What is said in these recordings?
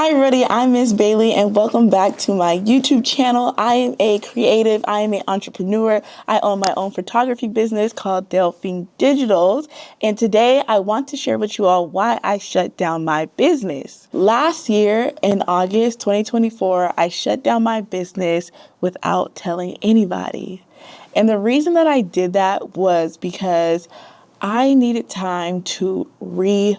Hi everybody, I'm Miss Bailey and welcome back to my YouTube channel. I am a creative, I am an entrepreneur. I own my own photography business called Delphine Digitals, and today I want to share with you all why I shut down my business. Last year in August 2024, I shut down my business without telling anybody. And the reason that I did that was because I needed time to refocus.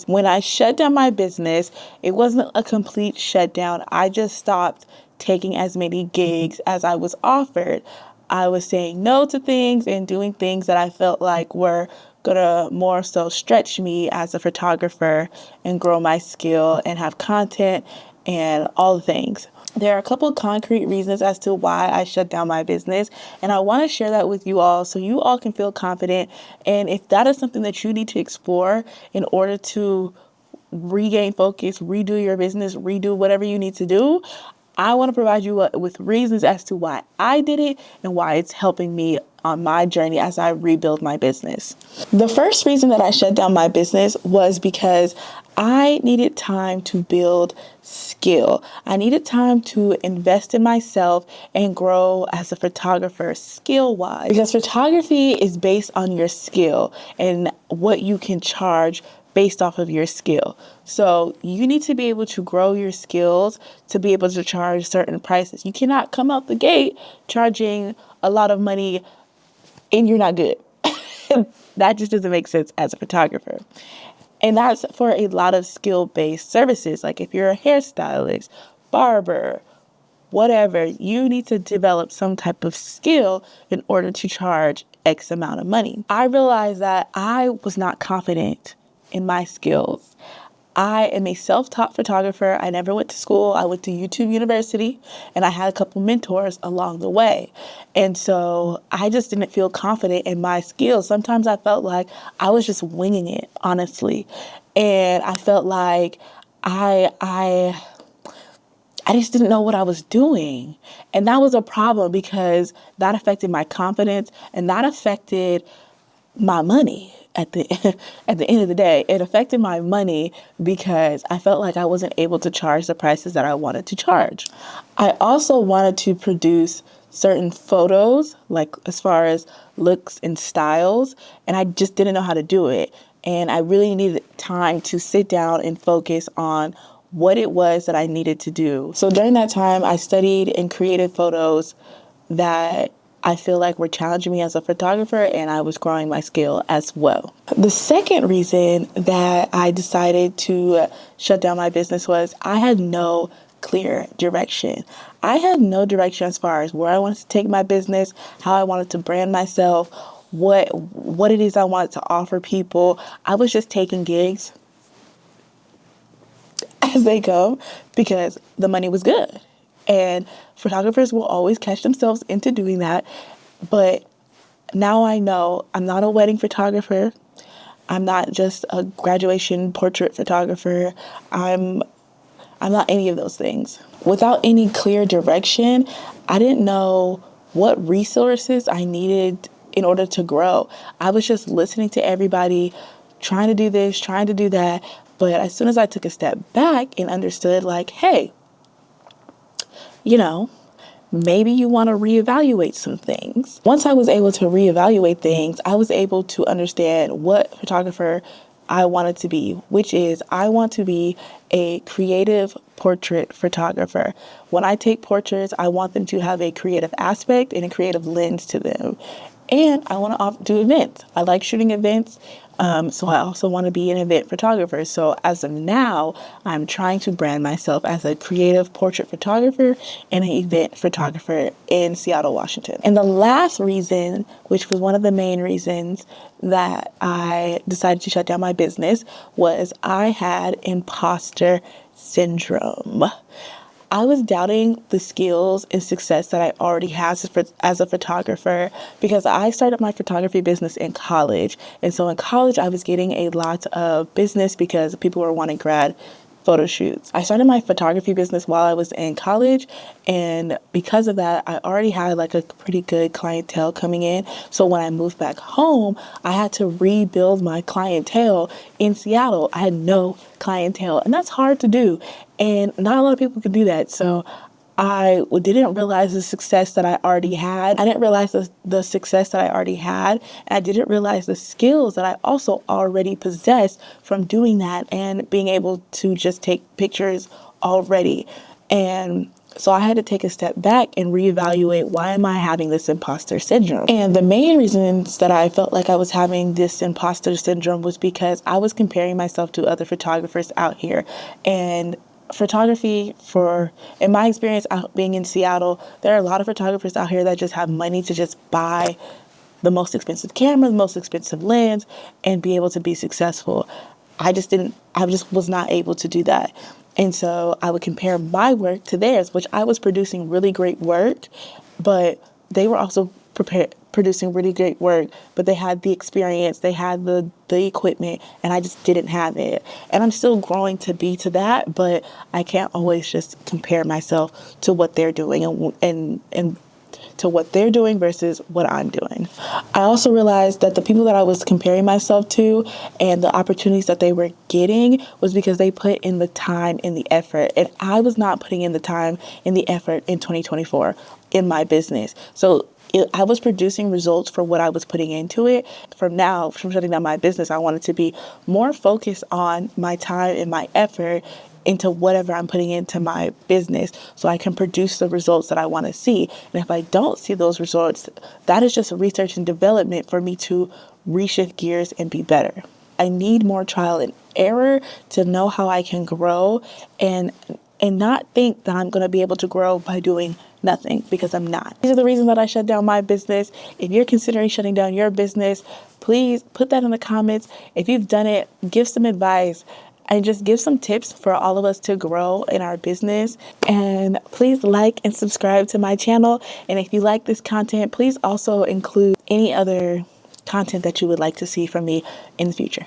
When I shut down my business, it wasn't a complete shutdown. I just stopped taking as many gigs as I was offered. I was saying no to things and doing things that I felt like were gonna more so stretch me as a photographer and grow my skill and have content and all the things. There are a couple of concrete reasons as to why I shut down my business, and I want to share that with you all so you all can feel confident. And if that is something that you need to explore in order to regain focus, redo your business, redo whatever you need to do, I want to provide you with reasons as to why I did it and why it's helping me on my journey as I rebuild my business. The first reason that I shut down my business was because I needed time to build skill. I needed time to invest in myself and grow as a photographer skill-wise. Because photography is based on your skill and what you can charge based off of your skill. So you need to be able to grow your skills to be able to charge certain prices. You cannot come out the gate charging a lot of money and you're not good. That just doesn't make sense as a photographer. And that's for a lot of skill-based services. Like if you're a hairstylist, barber, whatever, you need to develop some type of skill in order to charge X amount of money. I realized that I was not confident in my skills. I am a self-taught photographer. I never went to school. I went to YouTube University and I had a couple mentors along the way. And so I just didn't feel confident in my skills. Sometimes I felt like I was just winging it, honestly. And I felt like I just didn't know what I was doing. And that was a problem because that affected my confidence and that affected my money at the at the end of the day. It affected my money because I felt like I wasn't able to charge the prices that I wanted to charge. I also wanted to produce certain photos, like as far as looks and styles, and I just didn't know how to do it. And I really needed time to sit down and focus on what it was that I needed to do. So during that time, I studied and created photos that I feel like were challenging me as a photographer, and I was growing my skill as well. The second reason that I decided to shut down my business was I had no clear direction. I had no direction as far as where I wanted to take my business, how I wanted to brand myself, what it is I wanted to offer people. I was just taking gigs as they go because the money was good. And photographers will always catch themselves into doing that. But now I know I'm not a wedding photographer. I'm not just a graduation portrait photographer. I'm not any of those things. Without any clear direction, I didn't know what resources I needed in order to grow. I was just listening to everybody, trying to do this, trying to do that. But as soon as I took a step back and understood, like, hey, maybe you want to reevaluate some things. Once I was able to reevaluate things, I was able to understand what photographer I wanted to be, which is I want to be a creative portrait photographer. When I take portraits, I want them to have a creative aspect and a creative lens to them. And I want to do events. I like shooting events. So I also want to be an event photographer. So as of now, I'm trying to brand myself as a creative portrait photographer and an event photographer in Seattle, Washington. And the last reason, which was one of the main reasons that I decided to shut down my business, was I had imposter syndrome. I was doubting the skills and success that I already had as a photographer because I started my photography business in college. And so in college, I was getting a lot of business because people were wanting grad photo shoots. I started my photography business while I was in college, and because of that, I already had like a pretty good clientele coming in. So when I moved back home, I had to rebuild my clientele in Seattle. I had no clientele, and that's hard to do, and not a lot of people can do that. So I didn't realize the success that I already had. I didn't realize the success that I already had. And I didn't realize the skills that I also already possessed from doing that and being able to just take pictures already. And so I had to take a step back and reevaluate, why am I having this imposter syndrome? And the main reasons that I felt like I was having this imposter syndrome was because I was comparing myself to other photographers out here. And photography, in my experience out being in Seattle, there are a lot of photographers out here that just have money to just buy the most expensive camera, the most expensive lens, and be able to be successful. I just was not able to do that. And so I would compare my work to theirs, which I was producing really great work, but they were also producing really great work, but they had the experience, they had the equipment, and I just didn't have it. And I'm still growing to be to that, but I can't always just compare myself to what they're doing and to what they're doing versus what I'm doing. I also realized that the people that I was comparing myself to and the opportunities that they were getting was because they put in the time and the effort. And I was not putting in the time and the effort in 2024 in my business. So I was producing results for what I was putting into it. From shutting down my business, I wanted to be more focused on my time and my effort into whatever I'm putting into my business so I can produce the results that I want to see. And if I don't see those results, that is just research and development for me to reshift gears and be better. I need more trial and error to know how I can grow and not think that I'm going to be able to grow by doing nothing, because I'm not. These are the reasons that I shut down my business. If you're considering shutting down your business, please put that in the comments. If you've done it, give some advice and just give some tips for all of us to grow in our business. And please like and subscribe to my channel. And if you like this content, please also include any other content that you would like to see from me in the future.